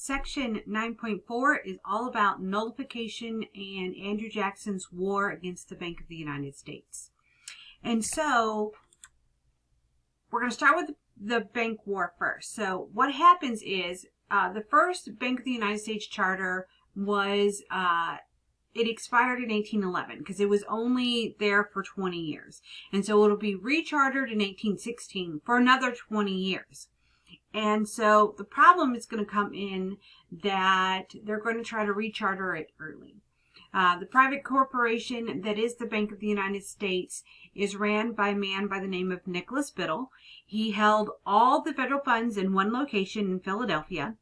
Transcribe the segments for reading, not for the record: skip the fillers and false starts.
Section 9.4 is all about nullification and Andrew Jackson's war against the Bank of the United States. And so we're going to start with the bank war first. So what happens is the first Bank of the United States charter was, it expired in 1811 because it was only there for 20 years. And so it'll be rechartered in 1816 for another 20 years. And so the problem is going to come in that they're going to try to recharter it early. The private corporation that is the Bank of the United States is ran by a man by the name of Nicholas Biddle. He held all the federal funds in one location in Philadelphia.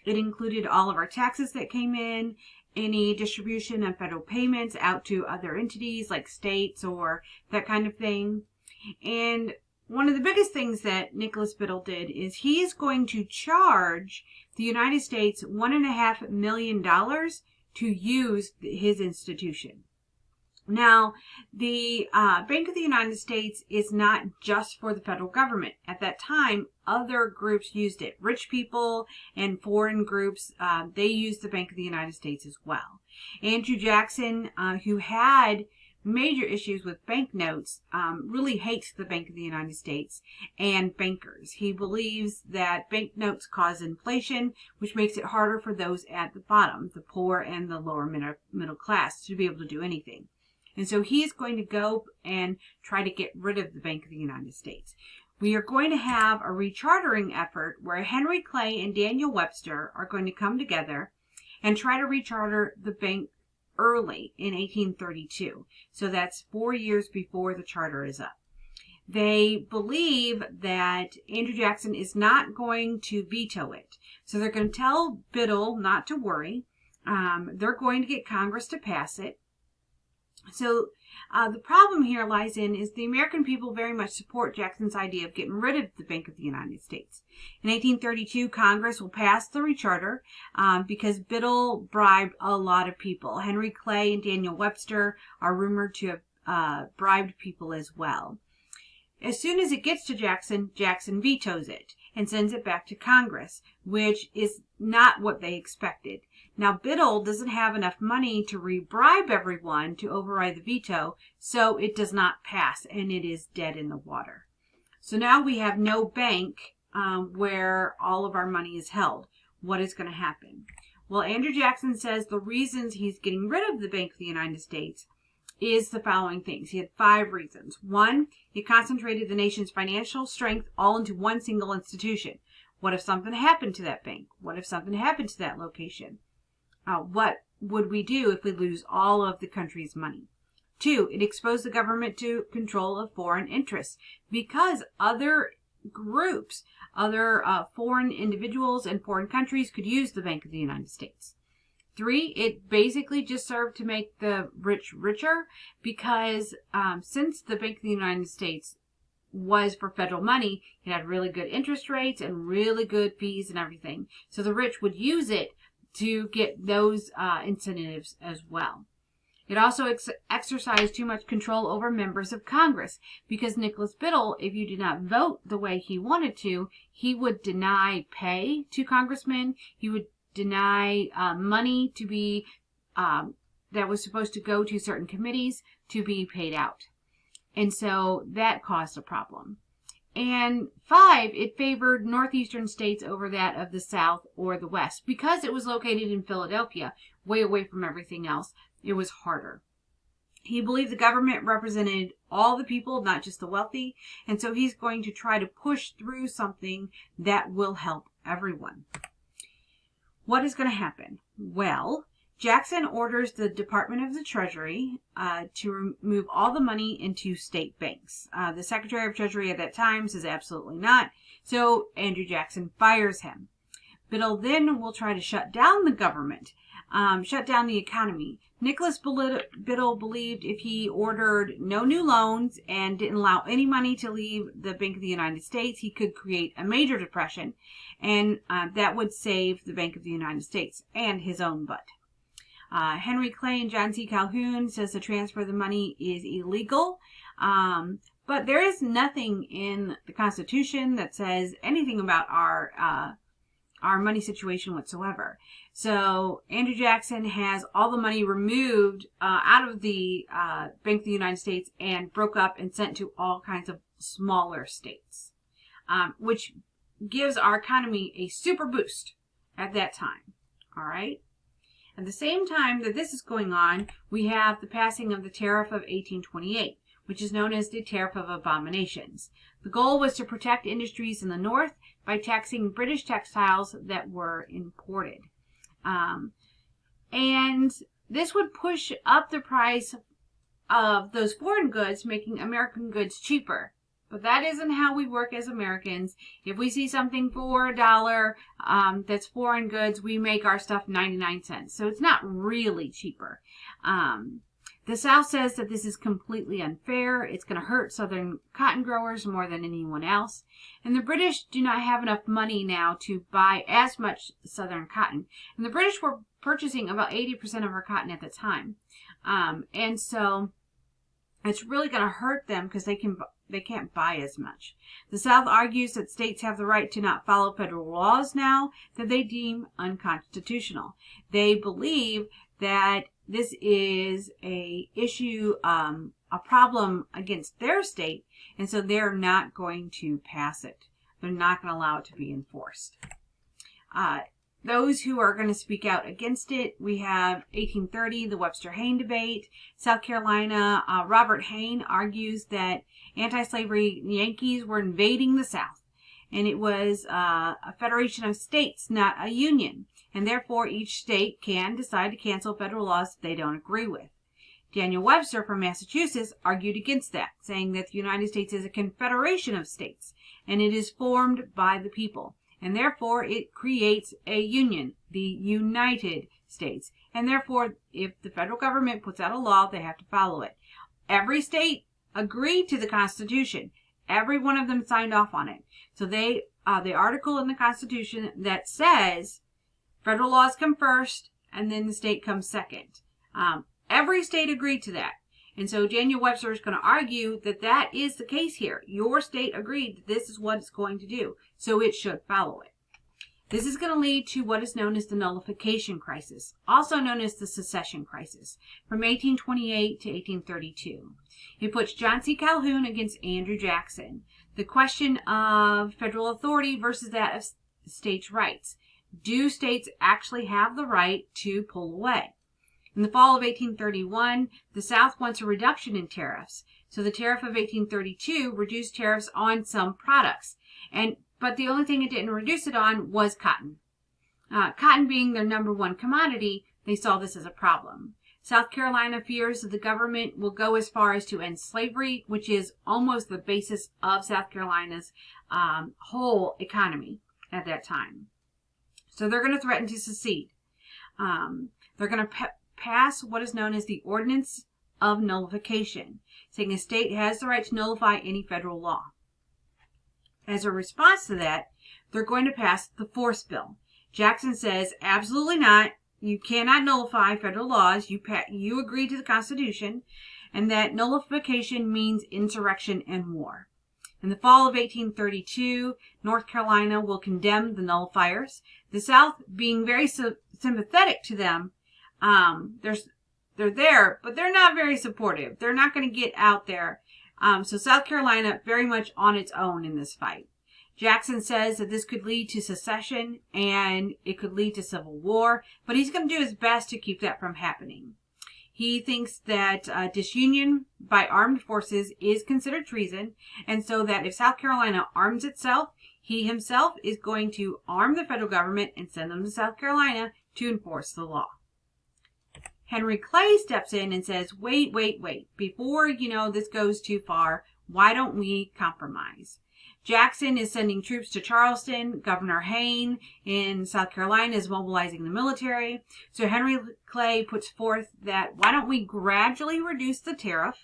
It included all of our taxes that came in, any distribution of federal payments out to other entities like states or that kind of thing. And one of the biggest things that Nicholas Biddle did is he is going to charge the United States $1.5 million to use his institution. Now, the Bank of the United States is not just for the federal government. At that time, other groups used it. Rich people and foreign groups, they used the Bank of the United States as well. Andrew Jackson, who had major issues with banknotes, really hates the Bank of the United States and bankers. He believes that banknotes cause inflation, which makes it harder for those at the bottom, the poor and the lower middle class, to be able to do anything. And so he is going to go and try to get rid of the Bank of the United States. We are going to have a rechartering effort where Henry Clay and Daniel Webster are going to come together and try to recharter the bank early in 1832. So that's 4 years before the charter is up. They believe that Andrew Jackson is not going to veto it. So they're going to tell Biddle not to worry. They're going to get Congress to pass it. So the problem here lies in is the American people very much support Jackson's idea of getting rid of the Bank of the United States. In 1832, Congress will pass the recharter because Biddle bribed a lot of people. Henry Clay and Daniel Webster are rumored to have bribed people as well. As soon as it gets to Jackson, Jackson vetoes it and sends it back to Congress, which is not what they expected. Now, Biddle doesn't have enough money to re-bribe everyone to override the veto, so it does not pass, and it is dead in the water. So now we have no bank where all of our money is held. What is going to happen? Well, Andrew Jackson says the reasons he's getting rid of the Bank of the United States is the following things. He had 5 reasons. 1, he concentrated the nation's financial strength all into one single institution. What if something happened to that bank? What if something happened to that location? What would we do if we lose all of the country's money? 2, it exposed the government to control of foreign interests because other groups, other foreign individuals and foreign countries could use the Bank of the United States. 3, it basically just served to make the rich richer because since the Bank of the United States was for federal money, it had really good interest rates and really good fees and everything. So the rich would use it to get those incentives as well. It also exercised too much control over members of Congress because Nicholas Biddle, if you did not vote the way he wanted to, he would deny pay to congressmen. He would deny money to be that was supposed to go to certain committees to be paid out. And so that caused a problem. And 5, it favored northeastern states over that of the South or the West. Because it was located in Philadelphia, way away from everything else, it was harder. He believed the government represented all the people, not just the wealthy. And so he's going to try to push through something that will help everyone. What is going to happen? Well, Jackson orders the Department of the Treasury to remove all the money into state banks. The Secretary of Treasury at that time says absolutely not, so Andrew Jackson fires him. Biddle then will try to shut down the government, shut down the economy. Nicholas Biddle believed if he ordered no new loans and didn't allow any money to leave the Bank of the United States, he could create a major depression, and that would save the Bank of the United States and his own butt. Henry Clay and John C. Calhoun says the transfer of the money is illegal. But there is nothing in the Constitution that says anything about our our money situation whatsoever. So Andrew Jackson has all the money removed out of the Bank of the United States and broke up and sent to all kinds of smaller states, which gives our economy a super boost at that time. All right. At the same time that this is going on, we have the passing of the Tariff of 1828, which is known as the Tariff of Abominations. The goal was to protect industries in the North by taxing British textiles that were imported. And this would push up the price of those foreign goods, making American goods cheaper. But that isn't how we work as Americans. If we see something for $1 that's foreign goods, we make our stuff 99 cents. So it's not really cheaper. The South says that this is completely unfair. It's going to hurt Southern cotton growers more than anyone else. And the British do not have enough money now to buy as much Southern cotton. And the British were purchasing about 80% of our cotton at the time. And so it's really going to hurt them because they can't buy as much. The South argues that states have the right to not follow federal laws now that they deem unconstitutional. They believe that this is a issue, a problem against their state, and so they're not going to pass it. They're not going to allow it to be enforced. Those who are going to speak out against it, we have 1830, the Webster-Hayne debate. South Carolina, Robert Hayne argues that anti-slavery Yankees were invading the South, and it was a federation of states, not a union, and therefore each state can decide to cancel federal laws that they don't agree with. Daniel Webster from Massachusetts argued against that, saying that the United States is a confederation of states, and it is formed by the people. And therefore, it creates a union, the United States. And therefore, if the federal government puts out a law, they have to follow it. Every state agreed to the Constitution. Every one of them signed off on it. So the article in the Constitution that says federal laws come first and then the state comes second. Every state agreed to that. And so Daniel Webster is going to argue that that is the case here. Your state agreed that this is what it's going to do, so it should follow it. This is going to lead to what is known as the Nullification Crisis, also known as the Secession Crisis, from 1828 to 1832. It puts John C. Calhoun against Andrew Jackson. The question of federal authority versus that of states' rights. Do states actually have the right to pull away? In the fall of 1831, the South wants a reduction in tariffs. So the Tariff of 1832 reduced tariffs on some products. But the only thing it didn't reduce it on was cotton. Cotton being their number one commodity, they saw this as a problem. South Carolina fears that the government will go as far as to end slavery, which is almost the basis of South Carolina's whole economy at that time. So they're going to threaten to secede. They're going to pass what is known as the Ordinance of Nullification, saying a state has the right to nullify any federal law. As a response to that, they're going to pass the Force Bill. Jackson says, absolutely not. You cannot nullify federal laws. You agree to the Constitution, and that nullification means insurrection and war. In the fall of 1832, North Carolina will condemn the nullifiers. The South, being very sympathetic to them, they're there, but they're not very supportive. They're not going to get out there. So South Carolina very much on its own in this fight. Jackson says that this could lead to secession and it could lead to civil war, but he's going to do his best to keep that from happening. He thinks that disunion by armed forces is considered treason, and so that if South Carolina arms itself, he himself is going to arm the federal government and send them to South Carolina to enforce the law. Henry Clay steps in and says, wait. Before, this goes too far, why don't we compromise? Jackson is sending troops to Charleston. Governor Hayne in South Carolina is mobilizing the military. So Henry Clay puts forth that why don't we gradually reduce the tariff?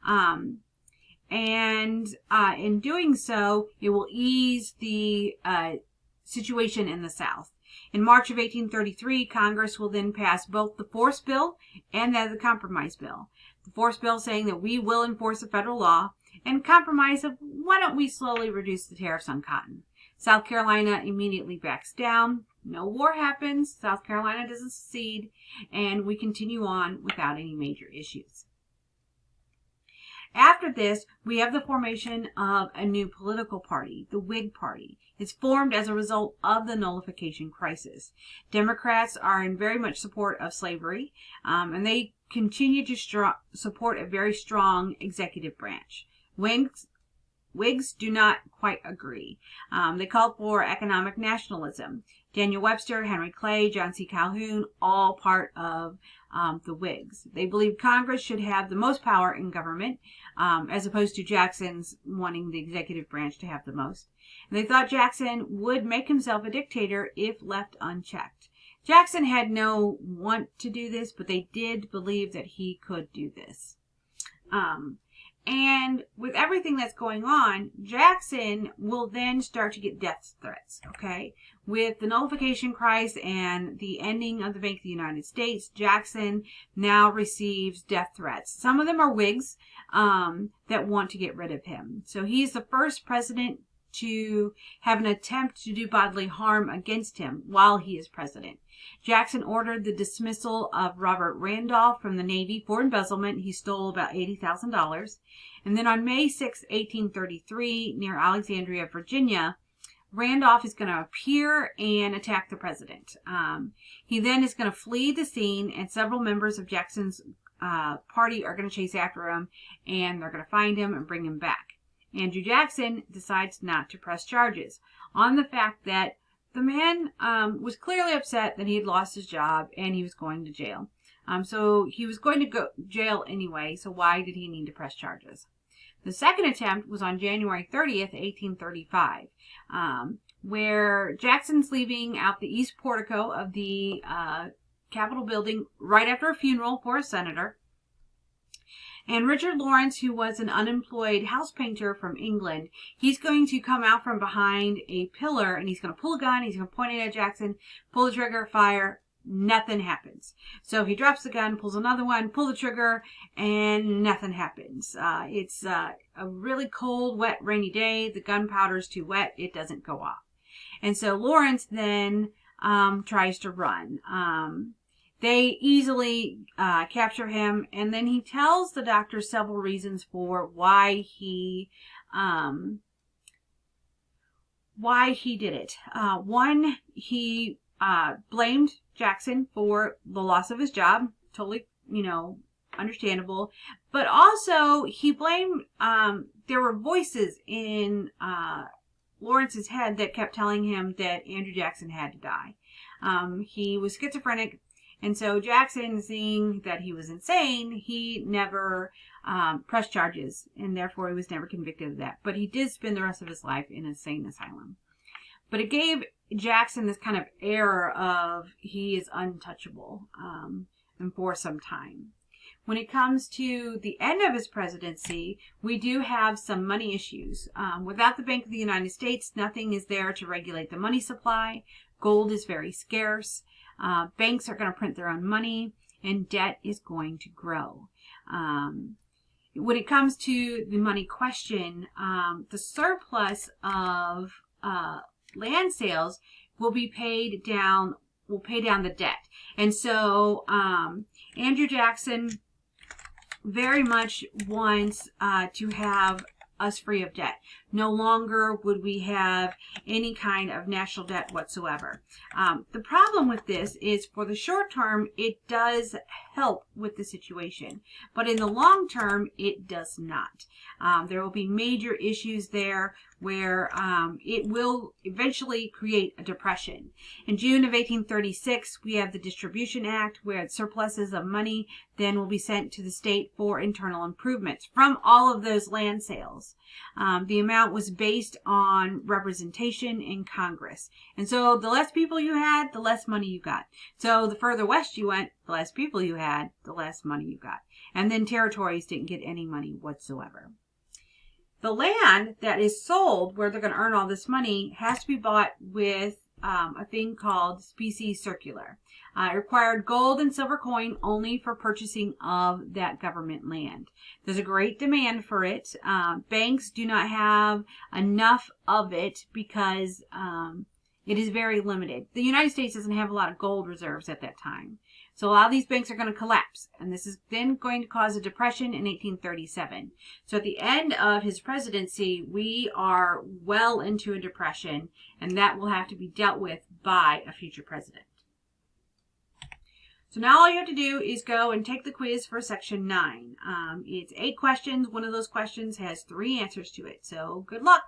And in doing so, it will ease the situation in the South. In March of 1833, Congress will then pass both the Force Bill and the Compromise Bill. The Force Bill saying that we will enforce a federal law, and Compromise of why don't we slowly reduce the tariffs on cotton. South Carolina immediately backs down. No war happens. South Carolina doesn't secede. And we continue on without any major issues. After this, we have the formation of a new political party, the Whig Party. It's formed as a result of the nullification crisis. Democrats are in very much support of slavery, and they continue to support a very strong executive branch. Whigs do not quite agree. They called for economic nationalism. Daniel Webster, Henry Clay, John C. Calhoun, all part of the Whigs. They believed Congress should have the most power in government, as opposed to Jackson's wanting the executive branch to have the most. And they thought Jackson would make himself a dictator if left unchecked. Jackson had no want to do this, but they did believe that he could do this. And with everything that's going on, Jackson will then start to get death threats, okay? With the nullification crisis and the ending of the Bank of the United States, Jackson now receives death threats. Some of them are Whigs that want to get rid of him. So he's the first president to have an attempt to do bodily harm against him while he is president. Jackson ordered the dismissal of Robert Randolph from the Navy for embezzlement. He stole about $80,000. And then on May 6, 1833, near Alexandria, Virginia, Randolph is going to appear and attack the president. He then is going to flee the scene, and several members of Jackson's party are going to chase after him, and they're going to find him and bring him back. Andrew Jackson decides not to press charges on the fact that the man was clearly upset that he had lost his job and he was going to jail. So he was going to go to jail anyway, so why did he need to press charges? The second attempt was on January 30th, 1835, where Jackson's leaving out the east portico of the Capitol building right after a funeral for a senator. And Richard Lawrence, who was an unemployed house painter from England, he's going to come out from behind a pillar and he's going to pull a gun, he's going to point it at Jackson, pull the trigger, fire, nothing happens. So he drops the gun, pulls another one, pull the trigger, and nothing happens. It's a really cold, wet, rainy day. The gunpowder's too wet. It doesn't go off. And so Lawrence then tries to run. They easily capture him, and then he tells the doctor several reasons for why he did it. One, he blamed Jackson for the loss of his job. Totally, understandable. But also, he blamed, there were voices in Lawrence's head that kept telling him that Andrew Jackson had to die. He was schizophrenic. And so Jackson, seeing that he was insane, he never pressed charges, and therefore he was never convicted of that. But he did spend the rest of his life in an insane asylum. But it gave Jackson this kind of air of he is untouchable, and for some time. When it comes to the end of his presidency, we do have some money issues. Without the Bank of the United States, nothing is there to regulate the money supply. Gold is very scarce. Banks are going to print their own money, and debt is going to grow. When it comes to the money question, the surplus of land sales will be paid down. Will pay down the debt, and so Andrew Jackson very much wants to have us free of debt. No longer would we have any kind of national debt whatsoever. The problem with this is for the short term, it does help with the situation, but in the long term, it does not. There will be major issues there where it will eventually create a depression. In June of 1836, we have the Distribution Act, where surpluses of money then will be sent to the state for internal improvements from all of those land sales. The amount was based on representation in Congress. And so the less people you had, the less money you got. So the further west you went, the less people you had, the less money you got. And then territories didn't get any money whatsoever. The land that is sold, where they're going to earn all this money, has to be bought with a thing called specie circular. It required gold and silver coin only for purchasing of that government land. There's a great demand for it. Banks do not have enough of it because it is very limited. The United States doesn't have a lot of gold reserves at that time. So a lot of these banks are going to collapse. And this is then going to cause a depression in 1837. So at the end of his presidency, we are well into a depression. And that will have to be dealt with by a future president. So now all you have to do is go and take the quiz for section 9. It's 8 questions. One of those questions has 3 answers to it. So good luck.